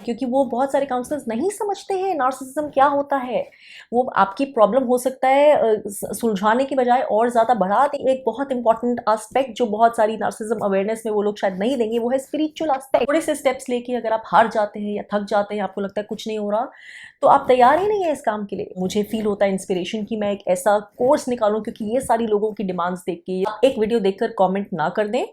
क्योंकि वो बहुत सारे काउंसलर्स नहीं समझते हैं नार्सिसिज्म क्या होता है। वो आपकी प्रॉब्लम हो सकता है सुलझाने की बजाय और ज़्यादा बढ़ा दें। एक बहुत इंपॉर्टेंट एस्पेक्ट जो बहुत सारी नार्सिसिज्म अवेयरनेस में वो लोग शायद नहीं देंगे, वो है स्पिरिचुअल एस्पेक्ट। थोड़े से स्टेप्स लेके अगर आप हार जाते हैं या थक जाते हैं, आपको लगता है कुछ नहीं हो रहा, तो आप तैयार ही नहीं है इस काम के लिए। मुझे फील होता है इंस्पिरेशन कि मैं एक ऐसा कोर्स निकालूं, क्योंकि ये सारी लोगों की डिमांड्स देख के आप एक वीडियो देखकर कमेंट ना कर दें।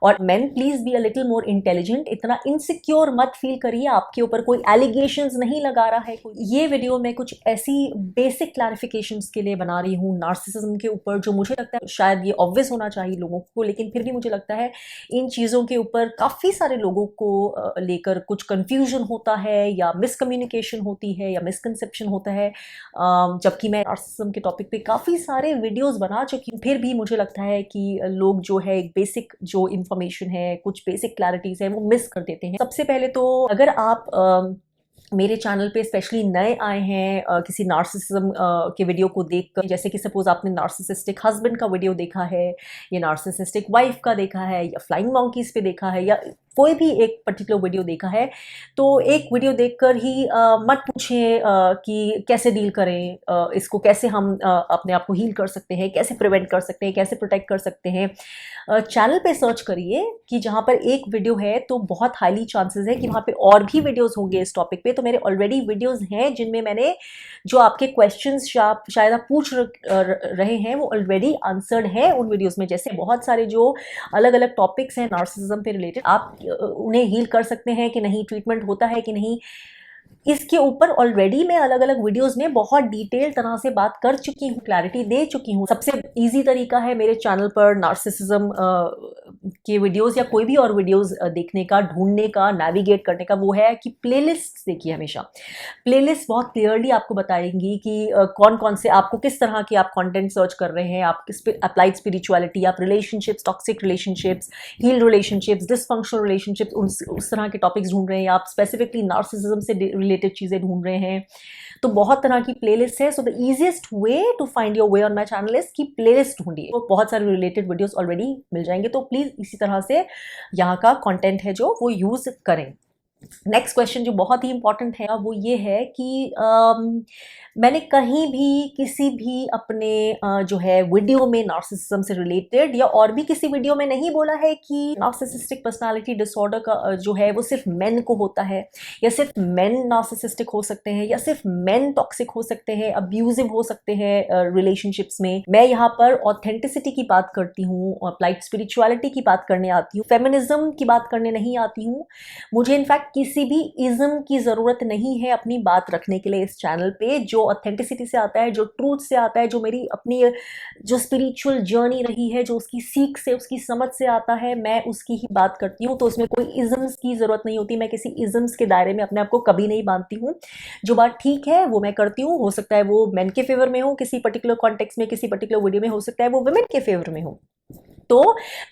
और man please be a little more intelligent, इतना इनसिक्योर मत फील करिए, आपके ऊपर कोई एलिगेशंस नहीं लगा रहा है कोई। ये वीडियो मैं कुछ ऐसी बेसिक क्लैरिफिकेशंस के लिए बना रही हूँ नार्सिसिज्म के ऊपर, जो मुझे लगता है शायद ये ऑब्वियस होना चाहिए लोगों को, लेकिन फिर भी मुझे लगता है इन चीज़ों के ऊपर काफ़ी सारे लोगों को लेकर कुछ कंफ्यूजन होता है या मिसकम्युनिकेशन होती है या मिसकंसेप्शन होता है। जबकि मैं नार्सिसिज्म के टॉपिक पे काफ़ी सारे वीडियोस बना चुकी हूँ, फिर भी मुझे लगता है कि लोग जो है एक बेसिक जो इन्फॉर्मेशन है, कुछ बेसिक क्लैरिटीज़ है, वो मिस कर देते हैं। सबसे पहले तो अगर आप मेरे चैनल पे स्पेशली नए आए हैं किसी नार्सिसिज्म के वीडियो को देखकर, जैसे कि सपोज आपने नार्सिसिस्टिक हस्बैंड का वीडियो देखा है या नार्सिसिस्टिक वाइफ का देखा है या फ्लाइंग मंकीज पे देखा है या कोई भी एक पर्टिकुलर वीडियो देखा है, तो एक वीडियो देखकर ही मत पूछें कि कैसे डील करें इसको, कैसे हम अपने आप को हील कर सकते हैं, कैसे प्रिवेंट कर सकते हैं, कैसे प्रोटेक्ट कर सकते हैं। चैनल पे सर्च करिए कि जहाँ पर एक वीडियो है तो बहुत हाईली चांसेस है कि वहाँ पे और भी वीडियोस होंगे इस टॉपिक पे। तो मेरे ऑलरेडी वीडियोस हैं जिनमें मैंने जो आपके क्वेश्चंस शायद आप पूछ रहे हैं वो ऑलरेडी आंसर्ड है उन वीडियोस में। जैसे बहुत सारे जो अलग अलग टॉपिक्स हैं नार्सिसिज्म पे रिलेटेड, आप उन्हें हील कर सकते हैं कि नहीं, ट्रीटमेंट होता है कि नहीं, इसके ऊपर ऑलरेडी मैं अलग अलग वीडियोस में बहुत डिटेल तरह से बात कर चुकी हूँ, क्लैरिटी दे चुकी हूँ। सबसे इजी तरीका है मेरे चैनल पर नार्सिसिज्म के वीडियोस या कोई भी और वीडियोस देखने का, ढूंढने का, नेविगेट करने का, वो है कि प्लेलिस्ट देखिए हमेशा। प्लेलिस्ट बहुत क्लियरली आपको बताएंगी कि कौन कौन से आपको किस तरह के आप कंटेंट सर्च कर रहे हैं, आप किस पे अप्लाइड स्पिरिचुअलिटी, आप relationships, toxic relationships, heal relationships, dysfunctional relationships, उस तरह के टॉपिक्स ढूंढ रहे हैं, आप स्पेसिफिकली नार्सिसिज्म से रिलेटेड चीज़ें ढूंढ रहे हैं, तो बहुत तरह की प्लेलिस्ट है। So the easiest way to find your way on my channel is कि प्लेलिस्ट ढूंढिए, तो बहुत सारे रिलेटेड वीडियोस ऑलरेडी मिल जाएंगे। तो प्लीज इसी तरह से यहाँ का कंटेंट है जो वो यूज करें। नेक्स्ट क्वेश्चन जो बहुत ही इंपॉर्टेंट है वो ये है कि मैंने कहीं भी किसी भी अपने जो है वीडियो में नार्सिसिज्म से रिलेटेड या और भी किसी वीडियो में नहीं बोला है कि नार्सिसिस्टिक पर्सनालिटी डिसऑर्डर का जो है वो सिर्फ मेन को होता है, या सिर्फ मेन नार्सिसिस्टिक हो सकते हैं, या सिर्फ मेन टॉक्सिक हो सकते हैं, अब्यूजिव हो सकते हैं रिलेशनशिप्स में। मैं यहाँ पर ऑथेंटिसिटी की बात करती हूँ, अप्लाइड स्पिरिचुअलिटी की बात करने आती हूँ, फेमिनिज्म की बात करने नहीं आती हूँ। मुझे इनफैक्ट किसी भी इज्म की ज़रूरत नहीं है अपनी बात रखने के लिए इस चैनल पे। जो ऑथेंटिसिटी से आता है, जो ट्रूथ से आता है, जो मेरी अपनी जो स्पिरिचुअल जर्नी रही है, जो उसकी सीख से, उसकी समझ से आता है, मैं उसकी ही बात करती हूँ। तो उसमें कोई इज्म्स की ज़रूरत नहीं होती, मैं किसी इज्म्स के दायरे में अपने आप को कभी नहीं बांधती हूँ। जो बात ठीक है वो मैं करती हूँ, हो सकता है वो मेन के फेवर में हो किसी पर्टिकुलर कॉन्टेक्स्ट में, किसी पर्टिकुलर वीडियो में, हो सकता है वो वुमेन के फेवर में हो। तो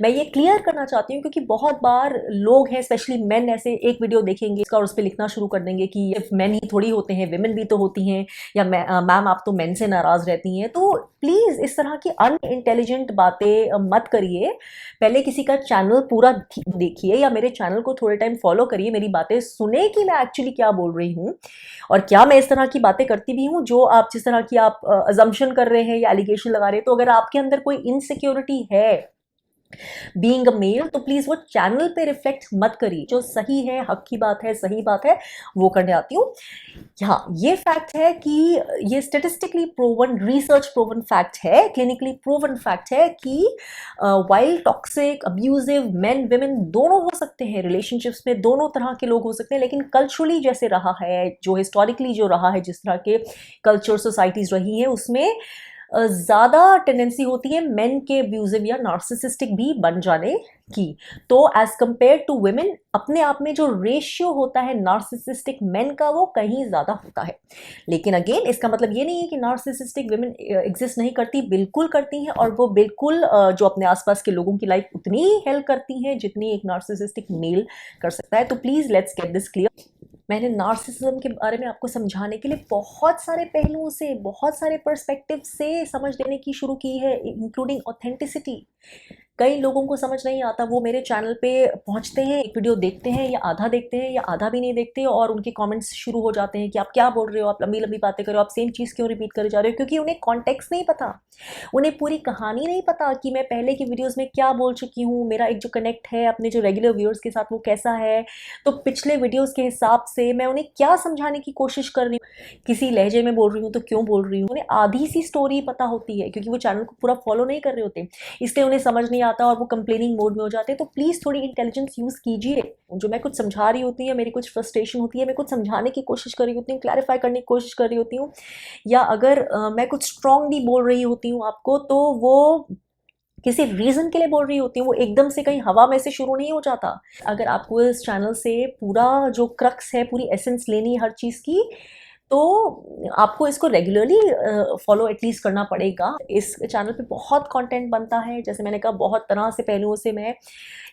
मैं ये क्लियर करना चाहती हूँ, क्योंकि बहुत बार लोग हैं स्पेशली मेन ऐसे एक वीडियो देखेंगे इसका और उस पर लिखना शुरू कर देंगे कि सिर्फ मेन ही थोड़ी होते हैं, विमेन भी तो होती हैं, या मैम आप तो मेन से नाराज रहती हैं। तो प्लीज इस तरह की अनइंटेलिजेंट बातें मत करिए। पहले किसी का चैनल पूरा देखिए या मेरे चैनल को थोड़े टाइम फॉलो करिए, मेरी बातें सुने कि मैं एक्चुअली क्या बोल रही हूँ और क्या मैं इस तरह की बातें करती भी हूँ जो आप जिस तरह की आप अजम्पशन कर रहे हैं या एलिगेशन लगा रहे हैं। तो अगर आपके अंदर कोई इनसिक्योरिटी है बीइंग अ मेल, तो प्लीज वो चैनल पे रिफ्लेक्ट मत करिए। जो सही है, हक की बात है, सही बात है, वो करने आती हूँ। हाँ, ये फैक्ट है कि ये statistically proven, research proven fact है, क्लिनिकली प्रूवन फैक्ट है कि while toxic abusive main women दोनों हो सकते हैं, रिलेशनशिप्स में दोनों तरह के लोग हो सकते हैं। लेकिन कल्चरली जैसे रहा है, जो हिस्टोरिकली जो रहा है, जिस तरह के कल्चर सोसाइटीज रही हैं, उसमें ज़्यादा टेंडेंसी होती है मेन के अब्यूजिव या नार्सिसिस्टिक भी बन जाने की। तो एज कंपेयर टू वुमेन, अपने आप में जो रेशियो होता है नार्सिसिस्टिक मेन का, वो कहीं ज़्यादा होता है। लेकिन अगेन इसका मतलब ये नहीं है कि नार्सिसिस्टिक वुमेन एग्जिस्ट नहीं करती, बिल्कुल करती हैं, और वो बिल्कुल जो अपने आसपास के लोगों की लाइफ उतनी ही हेल्प करती हैं जितनी एक नार्सिसिस्टिक मेल कर सकता है। तो please let's get this clear. मैंने नार्सिसिज्म के बारे में आपको समझाने के लिए बहुत सारे पहलुओं से, बहुत सारे पर्सपेक्टिव से समझ लेने की शुरू की है, इंक्लूडिंग ऑथेंटिसिटी, कई लोगों को समझ नहीं आता, वो मेरे चैनल पे पहुंचते हैं, एक वीडियो देखते हैं या आधा देखते हैं या आधा भी नहीं देखते, और उनके कमेंट्स शुरू हो जाते हैं कि आप क्या बोल रहे हो, आप लंबी लंबी बातें कर रहे हो, आप सेम चीज़ क्यों रिपीट करे जा रहे हो, क्योंकि उन्हें कॉन्टेक्स्ट नहीं पता, उन्हें पूरी कहानी नहीं पता कि मैं पहले की वीडियोस में क्या बोल चुकी हूँ, मेरा एक जो कनेक्ट है अपने जो रेगुलर व्यूअर्स के साथ वो कैसा है। तो पिछले वीडियोस के हिसाब से मैं उन्हें क्या समझाने की कोशिश कर रही हूँ, किसी लहजे में बोल रही हूँ तो क्यों बोल रही हूँ, उन्हें आधी सी स्टोरी पता होती है क्योंकि वो चैनल को पूरा फॉलो नहीं कर रहे होते, इसलिए उन्हें समझ नहीं आता और वो कंप्लेनिंग मोड में हो जाते हैं। तो प्लीज़ थोड़ी इंटेलिजेंस यूज़ कीजिए। जो मैं कुछ समझा रही होती है, मेरी कुछ फ्रस्ट्रेशन होती है, मैं कुछ समझाने की कोशिश कर रही होती हूँ, क्लैरिफाई करने की कोशिश कर रही होती हूँ, या अगर मैं कुछ स्ट्रांगली बोल रही होती हूँ आपको, तो वो किसी रीज़न के लिए बोल रही होती हूँ, वो एकदम से कहीं हवा में से शुरू नहीं हो जाता। अगर आपको इस चैनल से पूरा जो क्रक्स है, पूरी एसेंस लेनी है हर चीज़ की, तो आपको इसको रेगुलरली फॉलो एटलीस्ट करना पड़ेगा। इस चैनल पे बहुत कंटेंट बनता है, जैसे मैंने कहा बहुत तरह से पहलुओं से मैं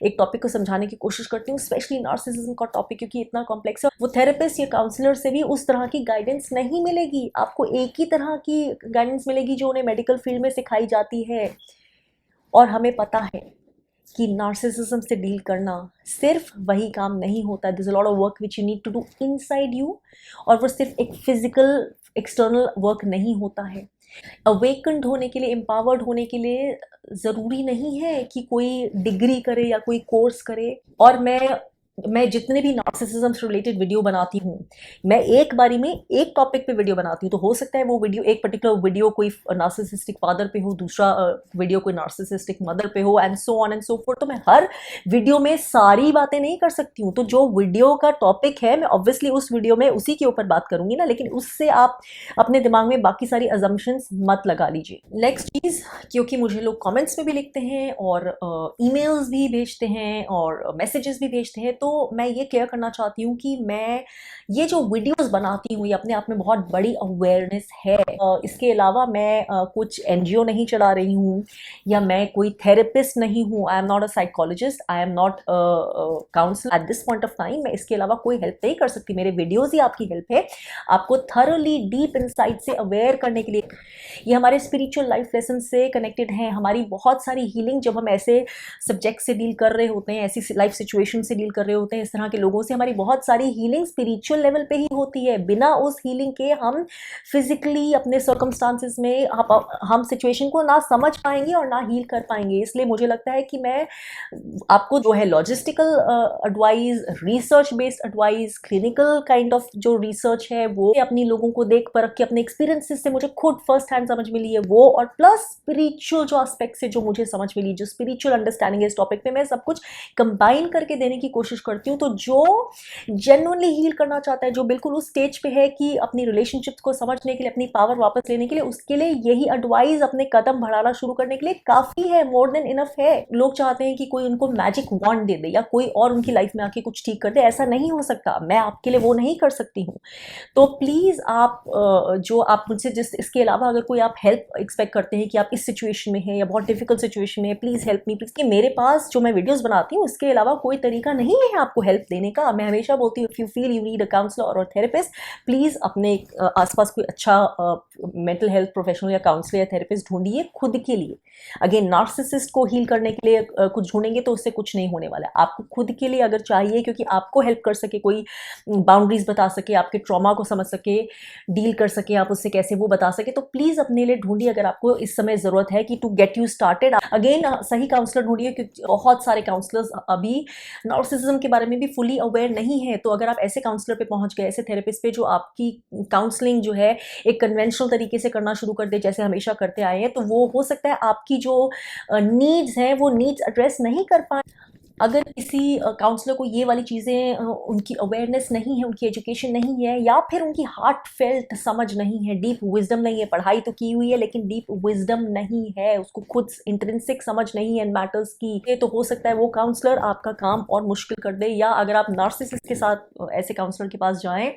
एक टॉपिक को समझाने की कोशिश करती हूँ, स्पेशली नार्सिसिज्म का टॉपिक क्योंकि इतना कॉम्प्लेक्स है। वो थेरेपिस्ट या काउंसलर से भी उस तरह की गाइडेंस नहीं मिलेगी, आपको एक ही तरह की गाइडेंस मिलेगी जो उन्हें मेडिकल फील्ड में सिखाई जाती है। और हमें पता है कि नार्सिसिज्म से डील करना सिर्फ वही काम नहीं होता, this a lot of work which you need to do inside you, और वो सिर्फ एक फिजिकल एक्सटर्नल वर्क नहीं होता है। अवेकन्ड होने के लिए, एम्पावर्ड होने के लिए ज़रूरी नहीं है कि कोई डिग्री करे या कोई कोर्स करे। और मैं जितने भी नार्सिसिज्म से रिलेटेड वीडियो बनाती हूँ, मैं एक बारी में एक टॉपिक पे वीडियो बनाती हूँ, तो हो सकता है वो वीडियो, एक पर्टिकुलर वीडियो कोई नार्सिसिस्टिक फादर पे हो, दूसरा वीडियो कोई नार्सिसिस्टिक मदर पे हो, and so on and so fourth. तो मैं हर वीडियो में सारी बातें नहीं कर सकती हूँ, तो जो वीडियो का टॉपिक है मैं ऑब्वियसली उस वीडियो में उसी के ऊपर बात करूंगी ना, लेकिन उससे आप अपने दिमाग में बाकी सारी अजम्पशंस मत लगा लीजिए। नेक्स्ट चीज़, क्योंकि मुझे लोग कमेंट्स में भी लिखते हैं और ईमेल्स भी भेजते हैं और मैसेजेस भी भेजते हैं, तो मैं ये क्लियर करना चाहती हूँ कि मैं ये जो वीडियोस बनाती हूँ ये अपने आप में बहुत बड़ी अवेयरनेस है। इसके अलावा मैं कुछ एनजीओ नहीं चला रही हूँ, या मैं कोई थेरेपिस्ट नहीं हूँ, I am not a psychologist, I am not counsellor at this point of time. मैं इसके अलावा कोई हेल्प नहीं कर सकती, मेरे वीडियोज़ ही आपकी हेल्प है आपको थरोली डीप इनसाइट से अवेयर करने के लिए। ये हमारे स्पिरिचुअल लाइफ लेसन से कनेक्टेड हैं। हमारी बहुत सारी हीलिंग जब हम ऐसे सब्जेक्ट से डील कर रहे होते हैं, ऐसी लाइफ सिचुएशन से डील कर रहे होते हैं, इस तरह के लोगों से, हमारी बहुत सारी हीलिंग स्पिरिचुअल लेवल पे ही होती है। बिना उस हीलिंग के हम फिजिकली अपने सर्कमस्टांसेस में हम सिचुएशन को ना समझ पाएंगे और ना हील कर पाएंगे। इसलिए मुझे लगता है कि मैं आपको जो है logistical advice, research based advice, clinical kind of जो रिसर्च है वो अपनी लोगों को देख परख के अपने एक्सपीरियंसेस से मुझे खुद फर्स्ट हैंड समझ मिली है वो, और प्लस स्पिरिचुअल जो एस्पेक्ट से जो मुझे समझ मिली, जो स्पिरिचुअल अंडरस्टैंडिंग है इस टॉपिक पे, मैं सब कुछ कंबाइन करके देने की कोशिश करती हूँ। तो जो जेन्युइनली हील करना चाहता है, जो बिल्कुल उस स्टेज पे है कि अपनी रिलेशनशिप्स को समझने के लिए, अपनी पावर वापस लेने के लिए, उसके लिए यही एडवाइस अपने कदम बढ़ाना शुरू करने के लिए काफ़ी है, मोर देन इनफ है। लोग चाहते हैं कि कोई उनको मैजिक वॉन्ड दे दे या कोई और उनकी लाइफ में आके कुछ ठीक कर दे, ऐसा नहीं हो सकता, मैं आपके लिए वो नहीं कर सकती हूँ। तो प्लीज़ आप जो आप मुझसे जिस इसके अलावा अगर कोई आप हेल्प एक्सपेक्ट करते हैं कि आप इस सिचुएशन में हैं या बहुत डिफिकल्ट सिचुएशन में है, प्लीज़ हेल्प मी प्लीज़। कि मेरे पास जो मैं वीडियोस बनाती हूँ उसके अलावा कोई तरीका नहीं है आपको हेल्प देने का। मैं हमेशा बोलती हूँ, if you feel you need a counsellor और थेरेपिस्ट, प्लीज़ अपने आसपास कोई अच्छा मेंटल हेल्थ प्रोफेशनल या काउंसलर या थेरेपिस्ट ढूंढिए खुद के लिए। अगेन, नार्सिसिस्ट को हील करने के लिए कुछ ढूंढेंगे तो उससे कुछ नहीं होने वाला है। आपको खुद के लिए अगर चाहिए, क्योंकि आपको हेल्प कर सके, कोई बाउंड्रीज बता सके, आपके ट्रॉमा को समझ सके, डील कर सके आप उससे कैसे, वो बता सके, तो प्लीज़ अपने लिए ढूंढिए अगर आपको इस समय ज़रूरत है कि to get you started. Again, सही काउंसलर ढूंढिए, क्योंकि बहुत सारे काउंसलर्स अभी नार्सिसिज्म के बारे में भी फुली अवेयर नहीं है। तो अगर आप ऐसे काउंसलर पे पहुंच गए, ऐसे थेरेपिस्ट पे जो आपकी काउंसलिंग जो है एक कन्वेंशनल तरीके से करना शुरू कर दे, जैसे हमेशा करते आए हैं, तो वो हो सकता है आपकी जो नीड्स हैं वो नीड्स एड्रेस नहीं कर पाए। अगर किसी काउंसलर को ये वाली चीज़ें, उनकी अवेयरनेस नहीं है, उनकी एजुकेशन नहीं है, या फिर उनकी हार्ट फेल्ट समझ नहीं है, डीप विजडम नहीं है, पढ़ाई तो की हुई है लेकिन डीप विजडम नहीं है, उसको खुद इंट्रिंसिक समझ नहीं है मैटर्स की, तो हो सकता है वो काउंसलर आपका काम और मुश्किल कर दे। या अगर आप नार्सिसिस्ट के साथ ऐसे काउंसलर के पास जाएं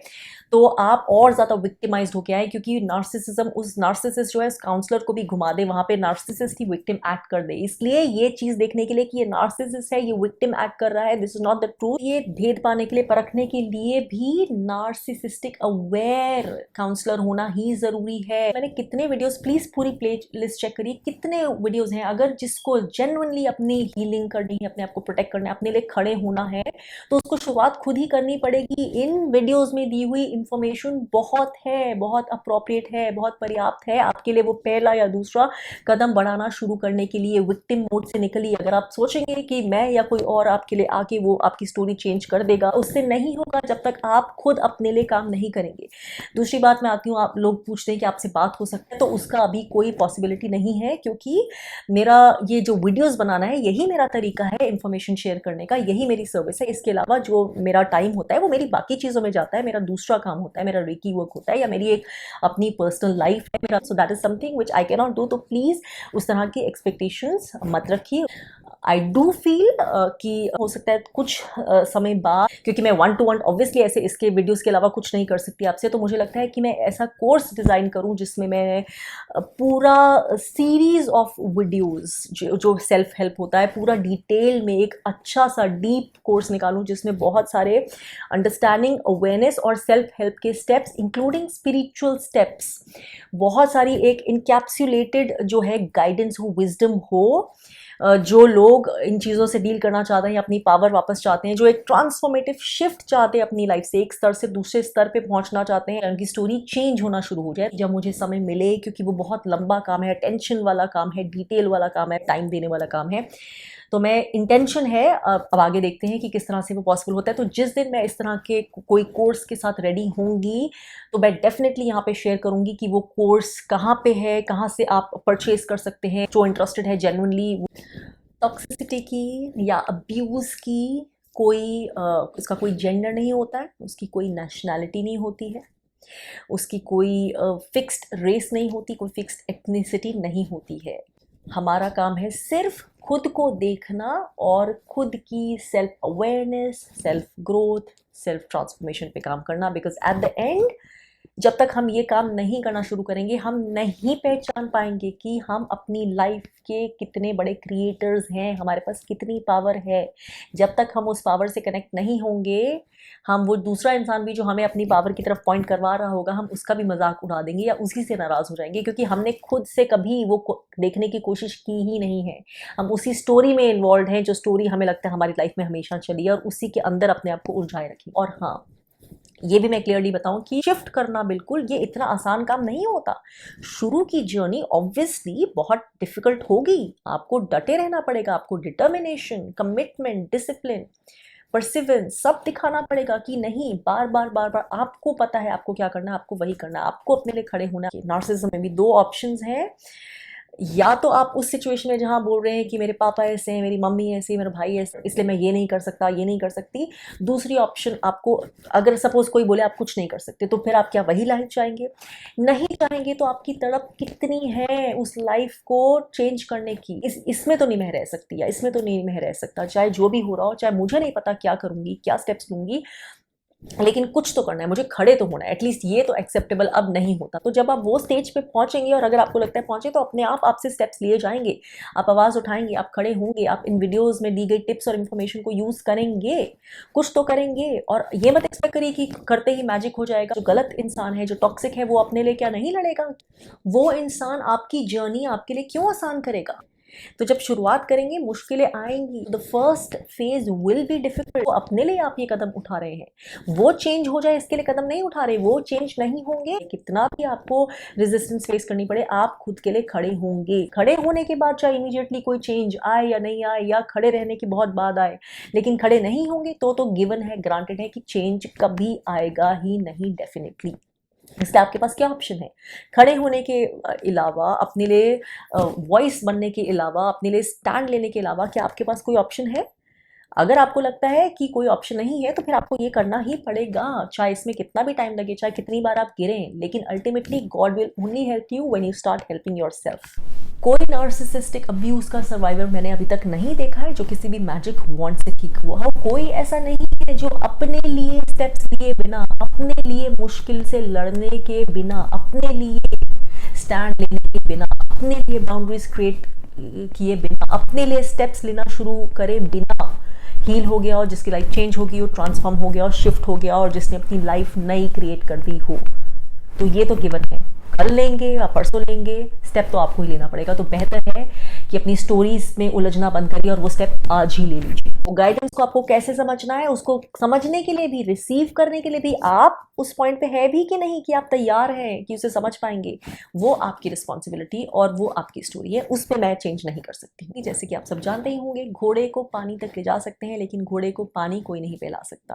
तो आप और ज़्यादा विक्टिमाइज्ड हो गया है, क्योंकि नार्सिसिज्म, उस नार्सिसिस्ट जो है उस काउंसलर को भी घुमा दे, वहाँ पे नार्सिसिस्ट ही विक्टिम एक्ट कर दे। इसलिए ये चीज़ देखने के लिए कि ये नार्सिसिस्ट है, ये विक्टिम एक्ट कर रहा है, this is not the truth. ये भेद पाने के लिए, परखने के लिए भी नार्सिसिस्टिक अवेयर काउंसलर होना ही जरूरी है। मैंने कितने वीडियोस, प्लीज पूरी प्ले लिस्ट चेक करिए, कितने वीडियोस हैं। अगर जिसको जेन्युइनली अपनी हीलिंग करनी है, अपने आप को प्रोटेक्ट करना है, अपने लिए खड़े होना है, तो उसको शुरुआत खुद ही करनी पड़ेगी। इन वीडियोस में दी हुई इंफॉर्मेशन बहुत है, बहुत अप्रोप्रिएट है, बहुत पर्याप्त है आपके लिए वो पहला या दूसरा कदम बढ़ाना शुरू करने के लिए। विक्टिम मोड से निकलिए। अगर आप सोचेंगे कि मैं या कोई और आपके लिए आके वो आपकी स्टोरी चेंज कर देगा, उससे नहीं होगा जब तक आप खुद अपने लिए काम नहीं करेंगे। दूसरी बात मैं आती हूँ, आप लोग पूछते हैं कि आपसे बात हो सकता है, तो उसका अभी कोई पॉसिबिलिटी नहीं है, क्योंकि मेरा ये जो वीडियोस बनाना है यही मेरा तरीका है इंफॉर्मेशन शेयर करने का, यही मेरी सर्विस है। इसके अलावा जो मेरा टाइम होता है वो मेरी बाकी चीज़ों में जाता है, मेरा दूसरा काम होता है, मेरा रेकी वर्क होता है, या मेरी एक अपनी पर्सनल लाइफ है मेरा। So that is something which I can not do. तो प्लीज़ उस तरह की एक्सपेक्टेशंस मत रखिए। आई डू फील कि हो सकता है कुछ समय बाद, क्योंकि मैं 1-to-1 ऑब्वियसली ऐसे इसके वीडियोस के अलावा कुछ नहीं कर सकती आपसे, तो मुझे लगता है कि मैं ऐसा कोर्स डिज़ाइन करूं जिसमें मैं पूरा सीरीज ऑफ वीडियोस जो सेल्फ हेल्प होता है, पूरा डिटेल में एक अच्छा सा डीप कोर्स निकालूं जिसमें बहुत सारे अंडरस्टैंडिंग, अवेयरनेस और सेल्फ हेल्प के स्टेप्स, इंक्लूडिंग स्पिरिचुअल स्टेप्स, बहुत सारी एक इनकैप्सुलेटेड जो है गाइडेंस हो, विजडम हो। जो लोग इन चीज़ों से डील करना चाहते हैं, अपनी पावर वापस चाहते हैं, जो एक ट्रांसफॉर्मेटिव शिफ्ट चाहते हैं अपनी लाइफ से, एक स्तर से दूसरे स्तर पे पहुंचना चाहते हैं, उनकी स्टोरी चेंज होना शुरू हो जाए जब मुझे समय मिले, क्योंकि वो बहुत लंबा काम है, टेंशन वाला काम है, डिटेल वाला काम है, टाइम देने वाला काम है। तो मैं इंटेंशन है, अब आगे देखते हैं कि किस तरह से वो पॉसिबल होता है। तो जिस दिन मैं इस तरह के कोई कोर्स के साथ रेडी होंगी, तो मैं डेफिनेटली यहाँ पे शेयर करूँगी कि वो कोर्स कहाँ पे है, कहाँ से आप परचेज कर सकते हैं। जो इंटरेस्टेड है जेन्युइनली, टॉक्सिसिटी की या अब्यूज़ की कोई उसका कोई जेंडर नहीं होता है, उसकी कोई नेशनैलिटी नहीं होती है, उसकी कोई फिक्स्ड रेस नहीं होती, कोई फिक्स्ड एथनिसिटी नहीं होती है। हमारा काम है सिर्फ खुद को देखना और खुद की self awareness, self growth, self transformation पे काम करना। बिकॉज एट द एंड जब तक हम ये काम नहीं करना शुरू करेंगे, हम नहीं पहचान पाएंगे कि हम अपनी लाइफ के कितने बड़े क्रिएटर्स हैं, हमारे पास कितनी पावर है। जब तक हम उस पावर से कनेक्ट नहीं होंगे, हम वो दूसरा इंसान भी जो हमें अपनी पावर की तरफ पॉइंट करवा रहा होगा, हम उसका भी मजाक उड़ा देंगे या उसी से नाराज़ हो जाएंगे, क्योंकि हमने खुद से कभी वो देखने की कोशिश की ही नहीं है। हम उसी स्टोरी में इन्वॉल्व हैं जो स्टोरी हमें लगता है हमारी लाइफ में हमेशा चली है, और उसी के अंदर अपने आप को उलझाए रखी। और हाँ, ये भी मैं क्लियरली बताऊं कि शिफ्ट करना बिल्कुल ये इतना आसान काम नहीं होता। शुरू की जर्नी ऑब्वियसली बहुत डिफिकल्ट होगी, आपको डटे रहना पड़ेगा, आपको डिटर्मिनेशन, कमिटमेंट, डिसिप्लिन, परसिवेंस सब दिखाना पड़ेगा कि नहीं, बार बार बार बार आपको पता है आपको क्या करना है, आपको वही करना है, आपको अपने लिए खड़े होना है। नार्सिसिज्म में भी दो ऑप्शंस हैं, या तो आप उस सिचुएशन में जहाँ बोल रहे हैं कि मेरे पापा ऐसे हैं, मेरी मम्मी ऐसी, मेरा भाई ऐसे, इसलिए मैं ये नहीं कर सकता, ये नहीं कर सकती। दूसरी ऑप्शन आपको, अगर सपोज कोई बोले आप कुछ नहीं कर सकते, तो फिर आप क्या वही लाइफ चाहेंगे? नहीं चाहेंगे तो आपकी तड़प कितनी है उस लाइफ को चेंज करने की, इसमें तो नहीं मैं रह सकती, या इसमें तो नहीं मैं रह सकता, चाहे जो भी हो रहा हो, चाहे मुझे नहीं पता क्या करूँगी, क्या स्टेप्स लूँगी, लेकिन कुछ तो करना है, मुझे खड़े तो होना है, एटलीस्ट ये तो एक्सेप्टेबल अब नहीं होता। तो जब आप वो स्टेज पे पहुंचेंगे, और अगर आपको लगता है पहुंचे, तो अपने आप आपसे स्टेप्स लिए जाएंगे, आप आवाज़ उठाएंगे, आप खड़े होंगे, आप इन वीडियोस में दी गई टिप्स और इन्फॉर्मेशन को यूज़ करेंगे, कुछ तो करेंगे। और ये मत एक्सपेक्ट करिए कि करते ही मैजिक हो जाएगा। जो गलत इंसान है, जो टॉक्सिक है, वो अपने लिए क्या नहीं लड़ेगा? वो इंसान आपकी जर्नी आपके लिए क्यों आसान करेगा? तो जब शुरुआत करेंगे, मुश्किलें आएंगी, the first phase will be difficult. तो अपने लिए आप ये कदम उठा रहे हैं, वो चेंज हो जाए इसके लिए कदम नहीं उठा रहे, वो चेंज नहीं होंगे। कितना भी आपको रेजिस्टेंस फेस करनी पड़े, आप खुद के लिए खड़े होंगे। खड़े होने के बाद चाहे इमीडिएटली कोई चेंज आए या नहीं आए, या खड़े रहने की बहुत बाद आए, लेकिन खड़े नहीं होंगे तो गिवन है, ग्रांटेड है कि चेंज कभी आएगा ही नहीं, डेफिनेटली। इसलिए आपके पास क्या ऑप्शन है? खड़े होने के अलावा, अपने लिए वॉइस बनने के अलावा, अपने लिए स्टैंड लेने के अलावा क्या आपके पास कोई ऑप्शन है? अगर आपको लगता है कि कोई ऑप्शन नहीं है, तो फिर आपको ये करना ही पड़ेगा, चाहे इसमें कितना भी टाइम लगे, चाहे कितनी बार आप गिरें, लेकिन ultimately God will only help you when you start helping yourself. कोई नार्सिसिस्टिक अब्यूज का सर्वाइवर मैंने अभी तक नहीं देखा है जो किसी भी मैजिक वॉन्ड से ठीक हुआ हो। कोई ऐसा नहीं है जो अपने लिए स्टेप्स लिए बिना, अपने लिए मुश्किल से लड़ने के बिना, अपने लिए स्टैंड लेने के बिना, अपने लिए बाउंड्रीज क्रिएट किए बिना, अपने लिए स्टेप्स लेना शुरू करे बिना हील हो गया और जिसकी लाइफ चेंज हो गई, वो ट्रांसफॉर्म हो गया और शिफ्ट हो गया और जिसने अपनी लाइफ नई क्रिएट कर दी हो। तो ये तो गिवन है, कल लेंगे या परसों लेंगे, स्टेप तो आपको ही लेना पड़ेगा। तो बेहतर है कि अपनी स्टोरीज में उलझना बंद करिए और वो स्टेप आज ही ले लीजिए। वो गाइडेंस को आपको कैसे समझना है, उसको समझने के लिए भी, रिसीव करने के लिए भी आप उस पॉइंट पे है भी कि नहीं, कि आप तैयार हैं कि उसे समझ पाएंगे, वो आपकी रिस्पॉन्सिबिलिटी और वो आपकी स्टोरी है, उस पर मैं चेंज नहीं कर सकती। जैसे कि आप सब जानते ही होंगे, घोड़े को पानी तक ले जा सकते हैं लेकिन घोड़े को पानी कोई नहीं पिला सकता।